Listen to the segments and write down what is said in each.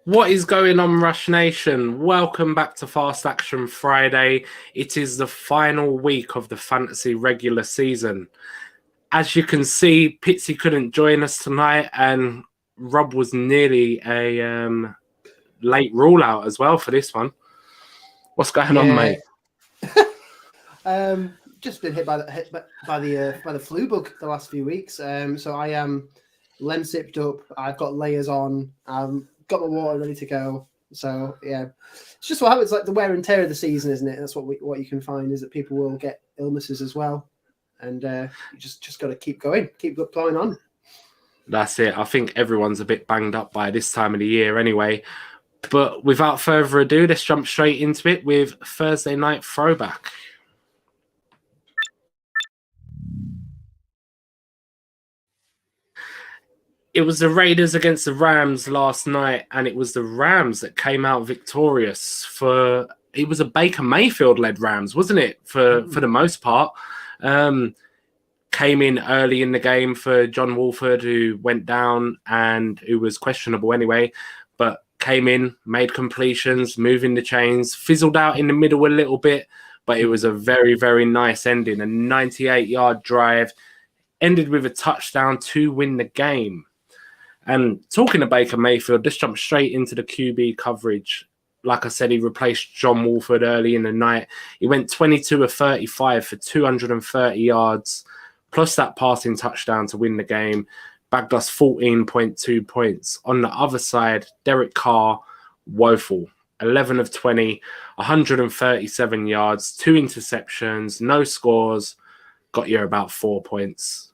What is going on, Rush Nation? Welcome back to Fast Action Friday. It is the final week of the fantasy regular season. As you can see, Pitsy couldn't join us tonight, and Rob was nearly a late rule out as well for this one. What's going on, mate? Just been hit by the flu bug the last few weeks. So I am lemsipped up. I've got layers on. Got my water ready to go. So yeah, it's just what happens. Like the wear and tear of the season, isn't it? That's what you can find is that people will get illnesses as well, and you just got to keep going, keep plowing on. That's it. I think everyone's a bit banged up by this time of the year, anyway. But without further ado, let's jump straight into it with Thursday Night Throwback. It was the Raiders against the Rams last night, and it was the Rams that came out victorious it was a Baker Mayfield-led Rams, wasn't it, for the most part? Came in early in the game for John Wolford, who went down and who was questionable anyway, but came in, made completions, moving the chains, fizzled out in the middle a little bit, but it was a very, very nice ending. A 98-yard drive, ended with a touchdown to win the game. And talking to Baker Mayfield, let's jump straight into the QB coverage. Like I said, he replaced John Wolford early in the night. He went 22 of 35 for 230 yards, plus that passing touchdown to win the game. Bagged us 14.2 points. On the other side, Derek Carr, woeful. 11 of 20, 137 yards, 2 interceptions, no scores. Got you about 4 points.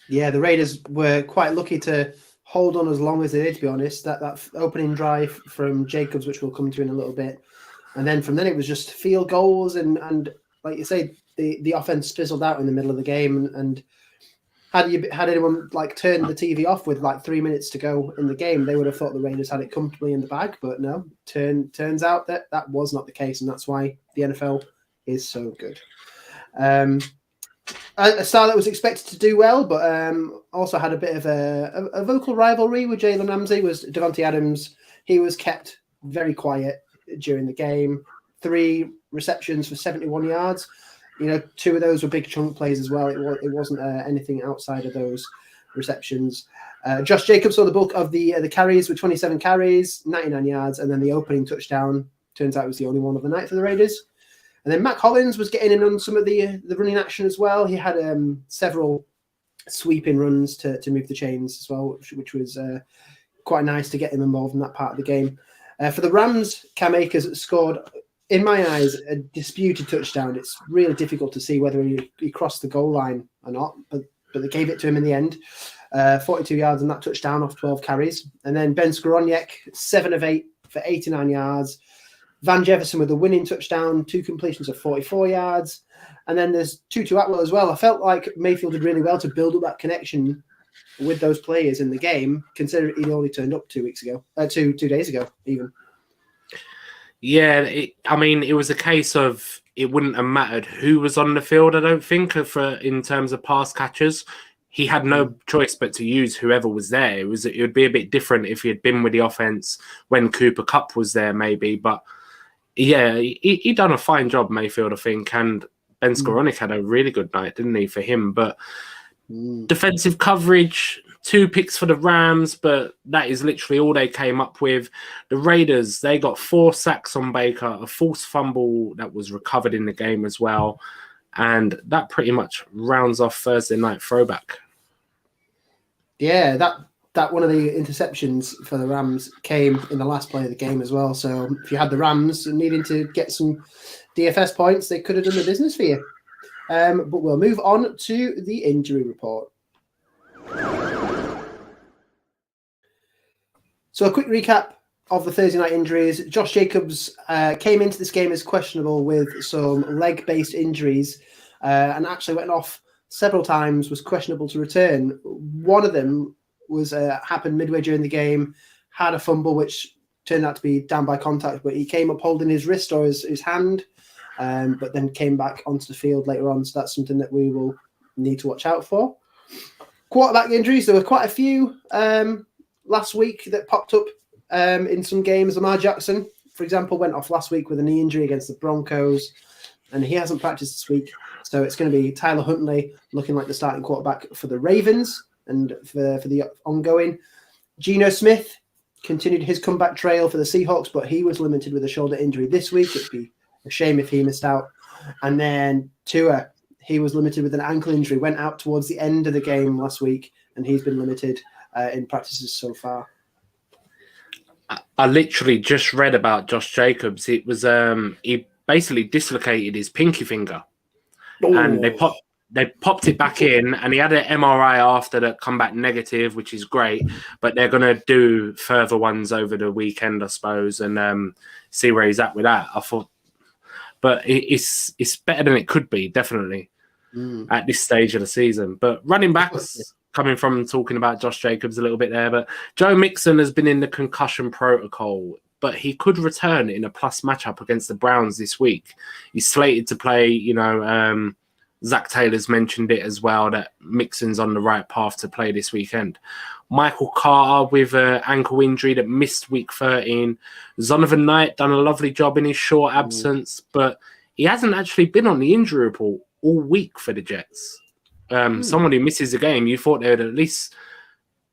Yeah, the Raiders were quite lucky to hold on as long as they did, to be honest. That opening drive from Jacobs, which we'll come to in a little bit. And then from then it was just field goals and like you say, the offense fizzled out in the middle of the game. And had anyone like turned the TV off with like 3 minutes to go in the game, they would have thought the Raiders had it comfortably in the bag. But no, turns out that was not the case, and that's why the NFL is so good. A star that was expected to do well, but also had a bit of a vocal rivalry with Jalen Ramsey was Devontae Adams. He was kept very quiet during the game. 3 receptions for 71 yards. 2 of those were big chunk plays as well. It wasn't anything outside of those receptions. Josh Jacobs saw the bulk of the carries with 27 carries, 99 yards, and then the opening touchdown. Turns out it was the only one of the night for the Raiders. And then Matt Collins was getting in on some of the running action as well. He had several sweeping runs to move the chains as well, which was quite nice to get him involved in that part of the game. For the Rams, Cam Akers scored, in my eyes, a disputed touchdown. It's really difficult to see whether he crossed the goal line or not, but they gave it to him in the end. 42 yards on that touchdown off 12 carries. And then Ben Skowronek, 7 of 8 for 89 yards. Van Jefferson with a winning touchdown, 2 completions of 44 yards. And then there's Tutu Atwell as well. I felt like Mayfield did really well to build up that connection with those players in the game, considering he only turned up 2 weeks ago, 2 days ago, even. Yeah, it was a case of it wouldn't have mattered who was on the field, I don't think, in terms of pass catchers. He had no choice but to use whoever was there. It would be a bit different if he had been with the offense when Cooper Kupp was there, maybe, but yeah, he done a fine job, Mayfield, I think, and Ben Skowronek had a really good night, didn't he, for him? But defensive coverage, 2 picks for the Rams, but that is literally all they came up with. The Raiders, they got 4 sacks on Baker, a forced fumble that was recovered in the game as well, and that pretty much rounds off Thursday Night Throwback. Yeah, that one of the interceptions for the Rams came in the last play of the game as well. So if you had the Rams needing to get some DFS points, they could have done the business for you. But we'll move on to the injury report. So a quick recap of the Thursday night injuries. Josh Jacobs came into this game as questionable with some leg-based injuries and actually went off several times, was questionable to return. One of them was happened midway during the game, had a fumble, which turned out to be down by contact, but he came up holding his wrist or his hand, but then came back onto the field later on. So that's something that we will need to watch out for. Quarterback injuries, there were quite a few last week that popped up in some games. Lamar Jackson, for example, went off last week with a knee injury against the Broncos, and he hasn't practiced this week. So it's going to be Tyler Huntley looking like the starting quarterback for the Ravens and for the ongoing. Geno Smith continued his comeback trail for the Seahawks, but he was limited with a shoulder injury this week. It'd be a shame if he missed out. And then Tua, he was limited with an ankle injury, went out towards the end of the game last week, and he's been limited in practices so far. I literally just read about Josh Jacobs. It was he basically dislocated his pinky finger, and they popped it back in, and he had an MRI after that come back negative, which is great. But they're going to do further ones over the weekend, I suppose, and see where he's at with that. I thought, but it's better than it could be, definitely, at this stage of the season. But running backs. Coming from talking about Josh Jacobs a little bit there, but Joe Mixon has been in the concussion protocol, but he could return in a plus matchup against the Browns this week. He's slated to play, Zach Taylor's mentioned it as well, that Mixon's on the right path to play this weekend. Michael Carter with an ankle injury that missed week 13. Zonovan Knight done a lovely job in his short absence, but he hasn't actually been on the injury report all week for the Jets. Someone who misses a game, you thought they would at least,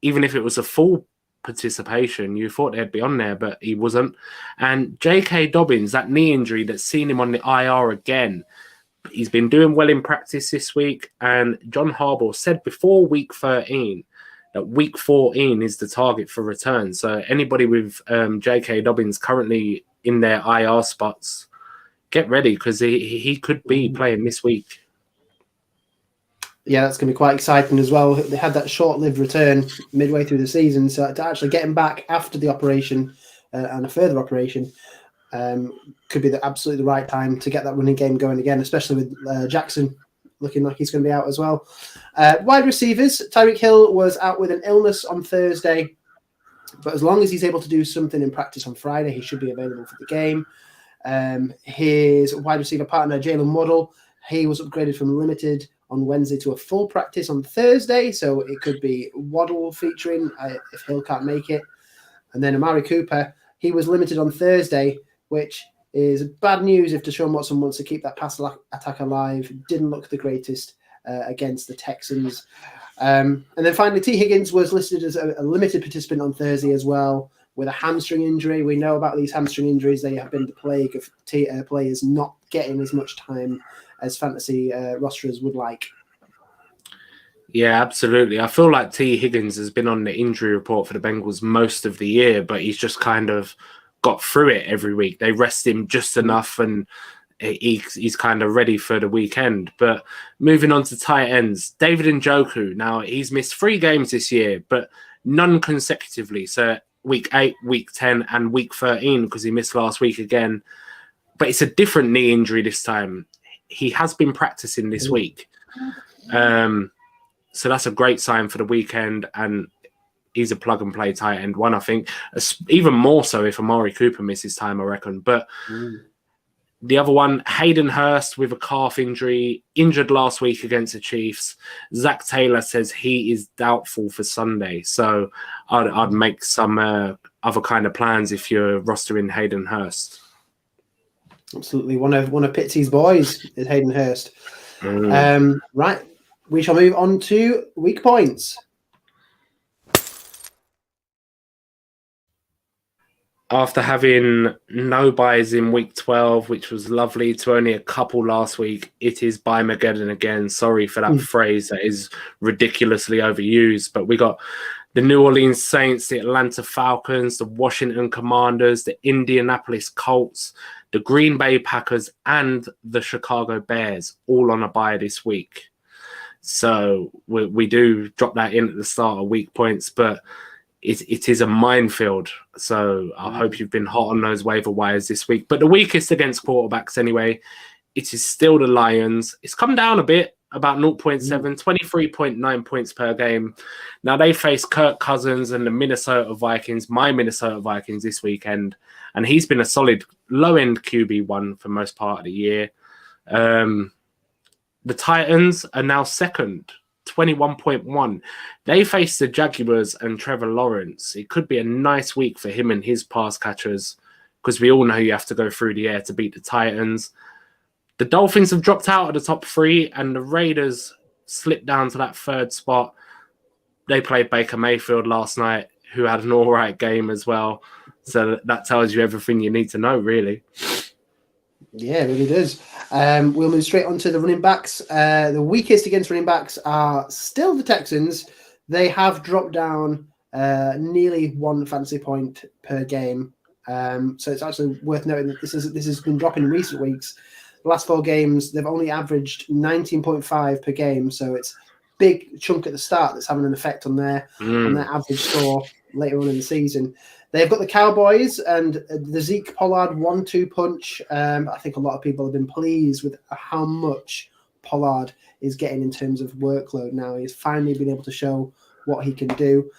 even if it was a full participation, you thought they'd be on there, but he wasn't. And J.K. Dobbins, that knee injury that's seen him on the IR again, he's been doing well in practice this week. And John Harbaugh said before week 13 that week 14 is the target for return. So anybody with J.K. Dobbins currently in their IR spots, get ready, because he could be playing this week. Yeah, that's going to be quite exciting as well. They had that short-lived return midway through the season, so to actually get him back after the operation and a further operation could be absolutely the right time to get that running game going again, especially with Jackson looking like he's going to be out as well. Wide receivers, Tyreek Hill was out with an illness on Thursday, but as long as he's able to do something in practice on Friday, he should be available for the game. His wide receiver partner, Jalen Waddle, he was upgraded from limited on Wednesday to a full practice on Thursday, so it could be Waddle featuring if Hill can't make it. And then Amari Cooper, he was limited on Thursday, which is bad news if Deshaun Watson wants to keep that pass attack alive. Didn't look the greatest against the Texans. And then finally, T. Higgins was listed as a limited participant on Thursday as well with a hamstring injury. We know about these hamstring injuries. They have been the plague of players not getting as much time as fantasy rosters would like. Yeah, absolutely. I feel like T. Higgins has been on the injury report for the Bengals most of the year, but he's just kind of got through it every week. They rest him just enough, and he's kind of ready for the weekend. But moving on to tight ends, David Njoku. Now, he's missed 3 games this year, but none consecutively. So week 8, week 10, and week 13, because he missed last week again. But it's a different knee injury this time. He has been practicing this week. So that's a great sign for the weekend. And he's a plug-and-play tight end one, I think. Even more so if Amari Cooper misses time, I reckon. But the other one, Hayden Hurst with a calf injury, injured last week against the Chiefs. Zach Taylor says he is doubtful for Sunday. So I'd make some other kind of plans if you're rostering Hayden Hurst. Absolutely. One of Pitsy's boys is Hayden Hurst. Right. We shall move on to weak points. After having no buys in week 12, which was lovely, to only a couple last week, it is bye-mageddon again. Sorry for that phrase that is ridiculously overused, but we got the New Orleans Saints, the Atlanta Falcons, the Washington Commanders, the Indianapolis Colts, the Green Bay Packers, and the Chicago Bears, all on a bye this week. So we do drop that in at the start of week points, but it is a minefield. So I hope you've been hot on those waiver wires this week. But the weakest against quarterbacks anyway, it is still the Lions. It's come down a bit, about 0.7, 23.9 points per game. Now they face Kirk Cousins and the Minnesota Vikings, my Minnesota Vikings this weekend. And he's been a solid low-end QB1 for most part of the year. The Titans are now second, 21.1. They face the Jaguars and Trevor Lawrence. It could be a nice week for him and his pass catchers, because we all know you have to go through the air to beat the Titans. The Dolphins have dropped out of the top 3, and the Raiders slipped down to that 3rd spot. They played Baker Mayfield last night, who had an all right game as well. So that tells you everything you need to know, really. Yeah, it really does. We'll move straight on to the running backs. The weakest against running backs are still the Texans. They have dropped down nearly 1 fantasy point per game. So it's actually worth noting that this has been dropping in recent weeks. The last 4 games, they've only averaged 19.5 per game. So it's a big chunk at the start that's having an effect on their average score later on in the season. They've got the Cowboys and the Zeke Pollard 1-2 punch. I think a lot of people have been pleased with how much Pollard is getting in terms of workload now. He's finally been able to show what he can do.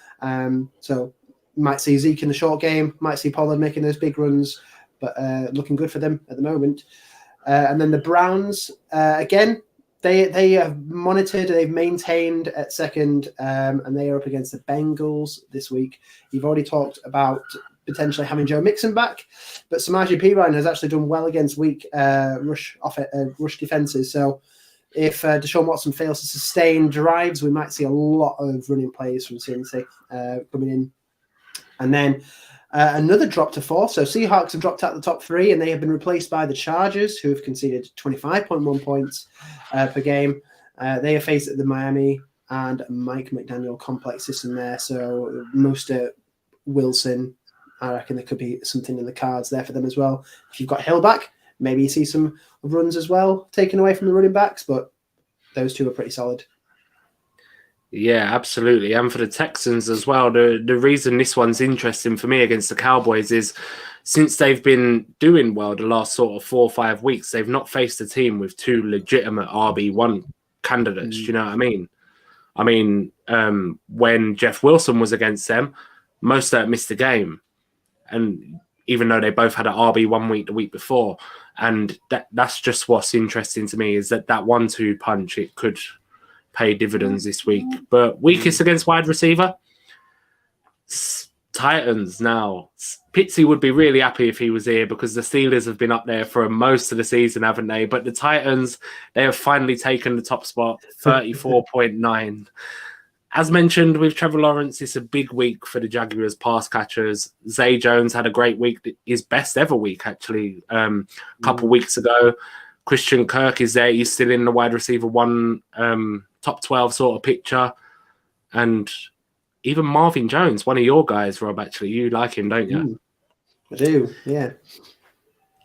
So might see Zeke in the short game, might see Pollard making those big runs, but looking good for them at the moment. And then the Browns, again, they have monitored, they've maintained at second, and they are up against the Bengals this week. You've already talked about potentially having Joe Mixon back, but Samaje Perine has actually done well against weak rush defenses. So if Deshaun Watson fails to sustain drives, we might see a lot of running plays from CMC coming in. And then another drop to 4. So Seahawks have dropped out the top 3, and they have been replaced by the Chargers, who have conceded 25.1 points per game. They are faced the Miami and Mike McDaniel complex system there. So Mostert, Wilson, I reckon there could be something in the cards there for them as well. If you've got Hill back, maybe you see some runs as well taken away from the running backs, but those 2 are pretty solid. Yeah, absolutely. And for the Texans as well, the reason this one's interesting for me against the Cowboys is since they've been doing well the last sort of 4 or 5 weeks, they've not faced a team with 2 legitimate RB1 candidates. Do you know what I mean? I mean, when Jeff Wilson was against them, Mostert missed the game. And even though they both had an RB1 week the week before, and that's just what's interesting to me is that 1-2 punch, it could pay dividends this week. But weakest against wide receiver, Titans now. Pitsy would be really happy if he was here because the Steelers have been up there for most of the season, haven't they? But the Titans, they have finally taken the top spot, 34.9. As mentioned with Trevor Lawrence, it's a big week for the Jaguars pass catchers. Zay Jones had a great week, his best ever week, actually, a couple weeks ago. Christian Kirk is there. He's still in the wide receiver 1 top 12 sort of picture. And even Marvin Jones, one of your guys, Rob, actually. You like him, don't you? I do, yeah.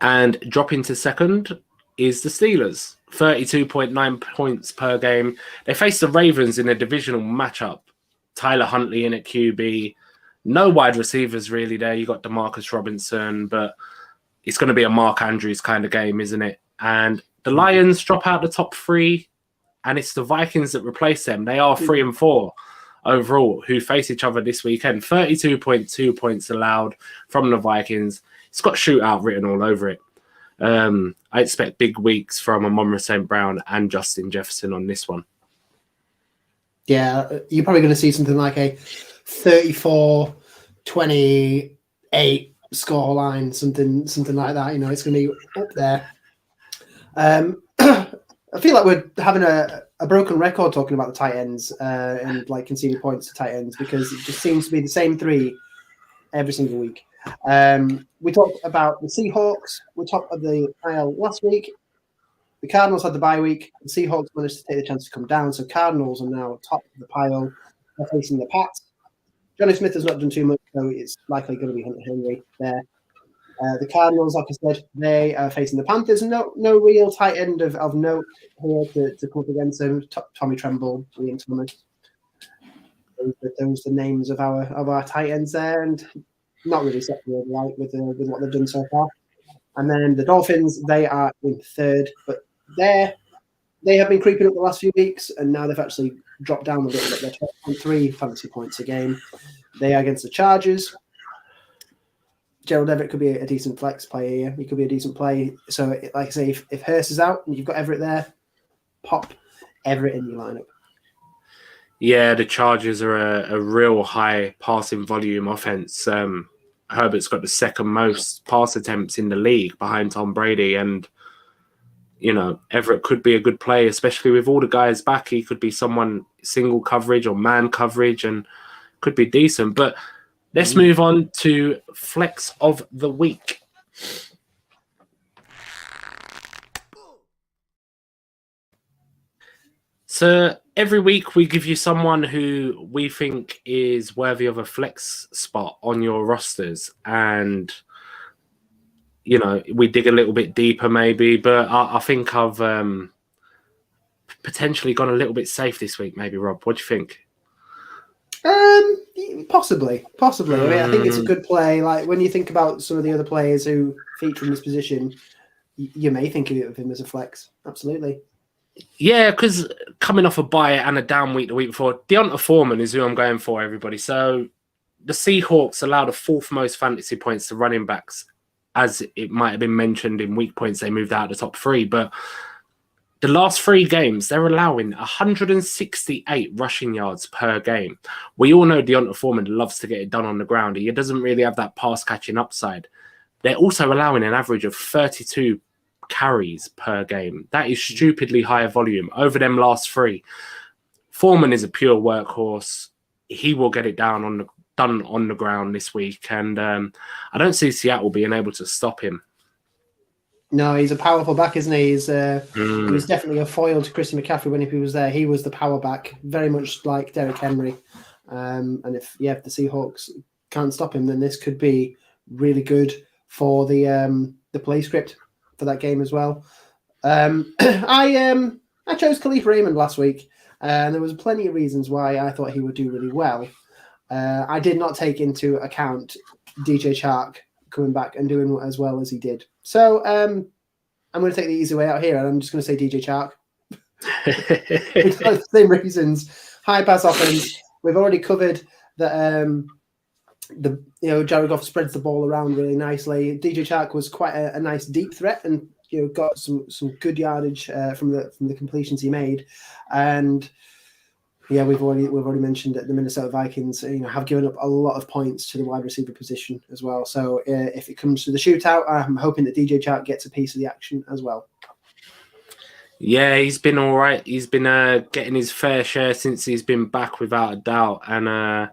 And dropping to second is the Steelers. 32.9 points per game. They face the Ravens in a divisional matchup. Tyler Huntley in at QB. No wide receivers really there. You got DeMarcus Robinson, but it's going to be a Mark Andrews kind of game, isn't it? And the Lions drop out the top 3, and it's the Vikings that replace them. They are 3-4 overall, who face each other this weekend. 32.2 points allowed from the Vikings. It's got shootout written all over it. I expect big weeks from Amon-Ra St. Brown and Justin Jefferson on this one. Yeah, you're probably going to see something like a 34-28 score line, something like that. You know, it's going to be up there. I feel like we're having a broken record talking about the tight ends and like conceding points to tight ends because it just seems to be the same 3 every single week. We talked about the Seahawks. We're top of the pile last week. The Cardinals had the bye week. The Seahawks managed to take the chance to come down. So Cardinals are now top of the pile. They're facing the Pats. Johnny Smith has not done too much, so it's likely going to be Hunter Henry there. The Cardinals, like I said, they are facing the Panthers. No real tight end of note here to put against them. Tommy Tremble, Ian Thomas. Those are the names of our tight ends there, and not really set the light with what they've done so far. And then the Dolphins, they are in 3rd, but they have been creeping up the last few weeks, and now they've actually dropped down a little bit. They're 12.3 fantasy points a game. They are against the Chargers. Gerald Everett could be a decent flex player here. He could be a decent play. So, like I say, if Hurst is out and you've got Everett there, pop Everett in your lineup. Yeah, the Chargers are a real high passing volume offense. Herbert's got the second most pass attempts in the league behind Tom Brady, and Everett could be a good play, especially with all the guys back. He could be someone single coverage or man coverage, and could be decent. But let's move on to flex of the week. So every week we give you someone who we think is worthy of a flex spot on your rosters, and we dig a little bit deeper maybe, but I think I've potentially gone a little bit safe this week. Maybe, Rob, what do you think? Possibly. I mean, I think it's a good play. Like when you think about some of the other players who feature in this position, you may think of him as a flex. Absolutely. Yeah, because coming off a bye and a down week the week before, Deonta Foreman is who I'm going for, everybody. So the Seahawks allowed the fourth most fantasy points to running backs, as it might have been mentioned in week points. They moved out of the top three, but the last 3 games, they're allowing 168 rushing yards per game. We all know Deonta Foreman loves to get it done on the ground. He doesn't really have that pass-catching upside. They're also allowing an average of 32 carries per game. That is stupidly high volume over them last 3. Foreman is a pure workhorse. He will get it done on the ground this week, and I don't see Seattle being able to stop him. No, he's a powerful back, isn't he? He was definitely a foil to Christian McCaffrey when he was there. He was the power back, very much like Derrick Henry. And if the Seahawks can't stop him, then this could be really good for the play script for that game as well. I chose Khalif Raymond last week, and there was plenty of reasons why I thought he would do really well. I did not take into account DJ Chark coming back and doing as well as he did. So I'm going to take the easy way out here, and I'm just going to say DJ Chark. For the same reasons. High pass offense. We've already covered that. Jared Goff spreads the ball around really nicely. DJ Chark was quite a nice deep threat, and got some good yardage from the completions he made. And yeah, we've already mentioned that the Minnesota Vikings, have given up a lot of points to the wide receiver position as well. So if it comes to the shootout, I'm hoping that DJ Chark gets a piece of the action as well. Yeah, he's been all right. He's been getting his fair share since he's been back, without a doubt. And I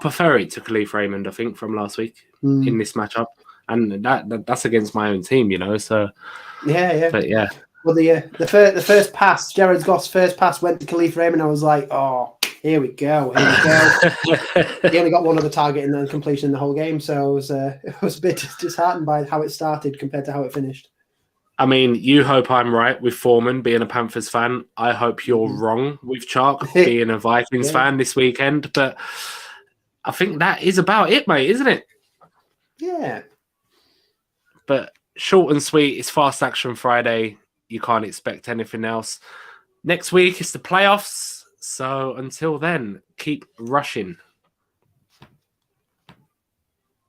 prefer it to Khalif Raymond, I think, from last week in this matchup. And that's against my own team, So yeah. But yeah. Well, the first pass, Jared Goff's first pass went to Khalif Raymond. I was like, oh, here we go. He only got one other target and then completion in the whole game, so I was a bit disheartened by how it started compared to how it finished. I mean, you hope I'm right with Foreman being a Panthers fan. I hope you're wrong with Chark being a Vikings fan this weekend. But I think that is about it, mate, isn't it? Yeah. But short and sweet. It's Fast Action Friday. You can't expect anything else. Next week is the playoffs. So until then, keep rushing.